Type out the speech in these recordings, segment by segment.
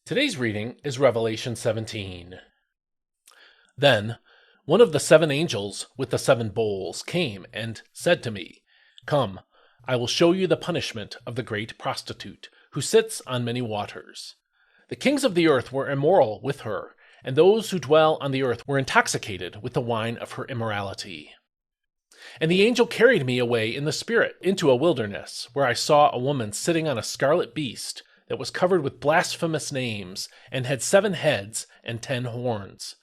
Today's reading is Revelation 17. Then one of the seven angels with the seven bowls came and said to me, "Come, I will show you the punishment of the great prostitute, who sits on many waters. The kings of the earth were immoral with her, and those who dwell on the earth were intoxicated with the wine of her immorality." And the angel carried me away in the spirit into a wilderness, where I saw a woman sitting on a scarlet beast that was covered with blasphemous names, and had 7 heads and 10 horns.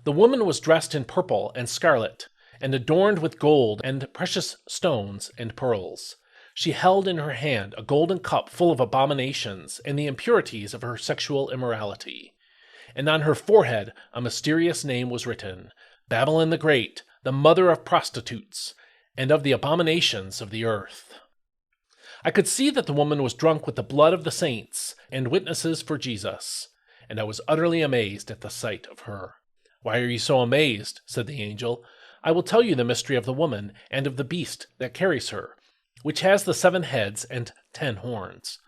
The woman was dressed in purple and scarlet, and adorned with gold and precious stones and pearls. She held in her hand a golden cup full of abominations and the impurities of her sexual immorality. And on her forehead a mysterious name was written, Babylon the Great, the mother of prostitutes, and of the abominations of the earth. I could see that the woman was drunk with the blood of the saints and witnesses for Jesus, and I was utterly amazed at the sight of her. "Why are you so amazed?" said the angel. "I will tell you the mystery of the woman and of the beast that carries her, which has the 7 heads and 10 horns.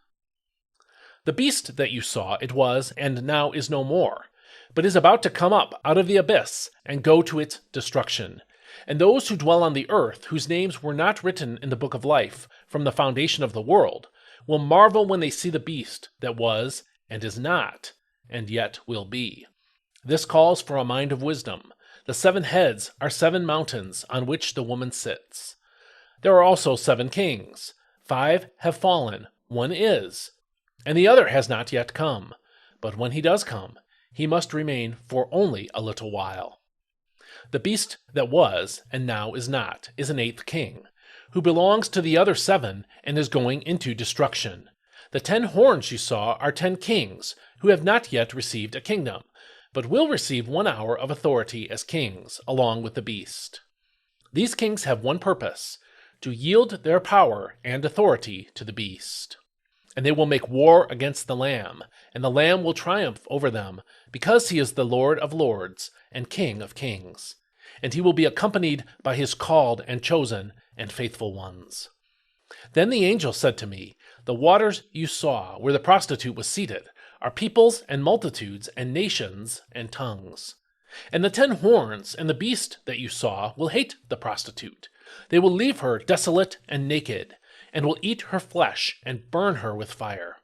The beast that you saw, it was, and now is no more, but is about to come up out of the abyss and go to its destruction. And those who dwell on the earth, whose names were not written in the book of life from the foundation of the world, will marvel when they see the beast that was, and is not, and yet will be. This calls for a mind of wisdom. The 7 heads are 7 mountains on which the woman sits. There are also 7 kings. 5 have fallen, 1 is, and the other has not yet come. But when he does come, he must remain for only a little while. The beast that was, and now is not, is an 8th king, who belongs to the other 7 and is going into destruction. The 10 horns you saw are 10 kings, who have not yet received a kingdom, but will receive 1 hour of authority as kings, along with the beast. These kings have one purpose, to yield their power and authority to the beast. And they will make war against the Lamb, and the Lamb will triumph over them, because he is the Lord of lords and King of kings. And he will be accompanied by his called and chosen and faithful ones. Then the angel said to me, "The waters you saw, where the prostitute was seated, are peoples and multitudes and nations and tongues. And the 10 horns and the beast that you saw will hate the prostitute. They will leave her desolate and naked, and will eat her flesh and burn her with fire.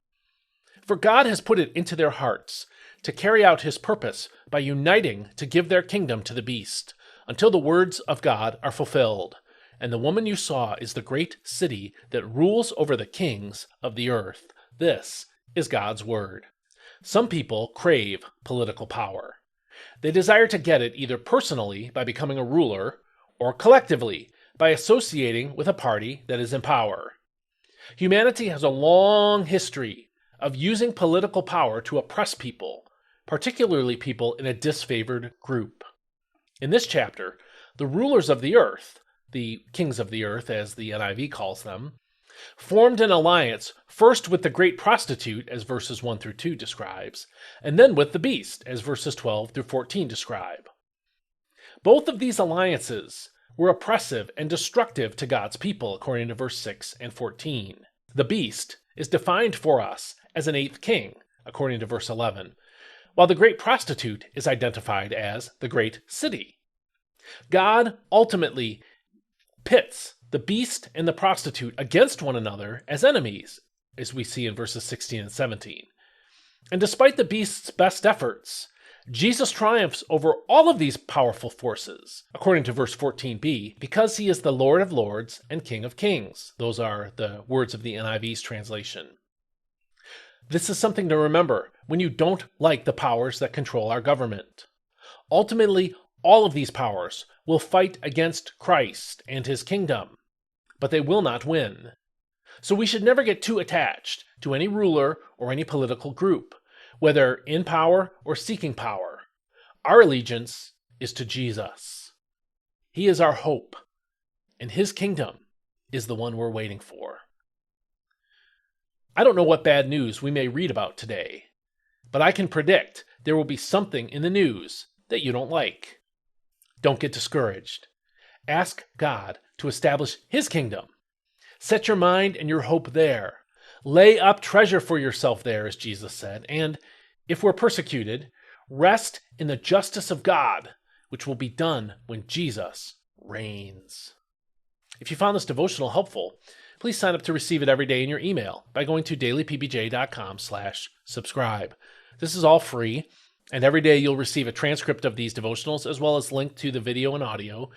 For God has put it into their hearts to carry out his purpose by uniting to give their kingdom to the beast, until the words of God are fulfilled. And the woman you saw is the great city that rules over the kings of the earth." This is God's word. Some people crave political power. They desire to get it either personally by becoming a ruler, or collectively by associating with a party that is in power. Humanity has a long history of using political power to oppress people, particularly people in a disfavored group. In this chapter, the rulers of the earth, the kings of the earth as the NIV calls them, formed an alliance first with the great prostitute, as verses 1 through 2 describes, and then with the beast, as verses 12 through 14 describe. Both of these alliances were oppressive and destructive to God's people, according to verse 6 and 14. The beast is defined for us as an 8th king, according to verse 11, while the great prostitute is identified as the great city. God ultimately pits the beast and the prostitute against one another as enemies, as we see in verses 16 and 17. And despite the beast's best efforts, Jesus triumphs over all of these powerful forces, according to verse 14b, because he is the Lord of lords and King of kings. Those are the words of the NIV's translation. This is something to remember when you don't like the powers that control our government. Ultimately, all of these powers will fight against Christ and his kingdom, but they will not win. So we should never get too attached to any ruler or any political group, whether in power or seeking power. Our allegiance is to Jesus. He is our hope, and his kingdom is the one we're waiting for. I don't know what bad news we may read about today, but I can predict there will be something in the news that you don't like. Don't get discouraged. Ask God to establish his kingdom. Set your mind and your hope there. Lay up treasure for yourself there, as Jesus said, and If we're persecuted, rest in the justice of God, which will be done when Jesus reigns. If you found this devotional helpful, please sign up to receive it every day in your email by going to dailypbj.com/subscribe. This is all free, and every day you'll receive a transcript of these devotionals as well as link to the video and audio,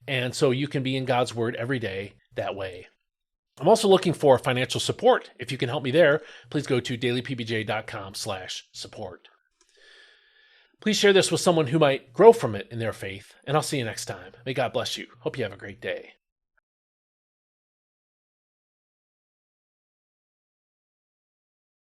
and so you can be in God's Word every day that way. I'm also looking for financial support. If you can help me there, please go to dailypbj.com/support. Please share this with someone who might grow from it in their faith, and I'll see you next time. May God bless you. Hope you have a great day.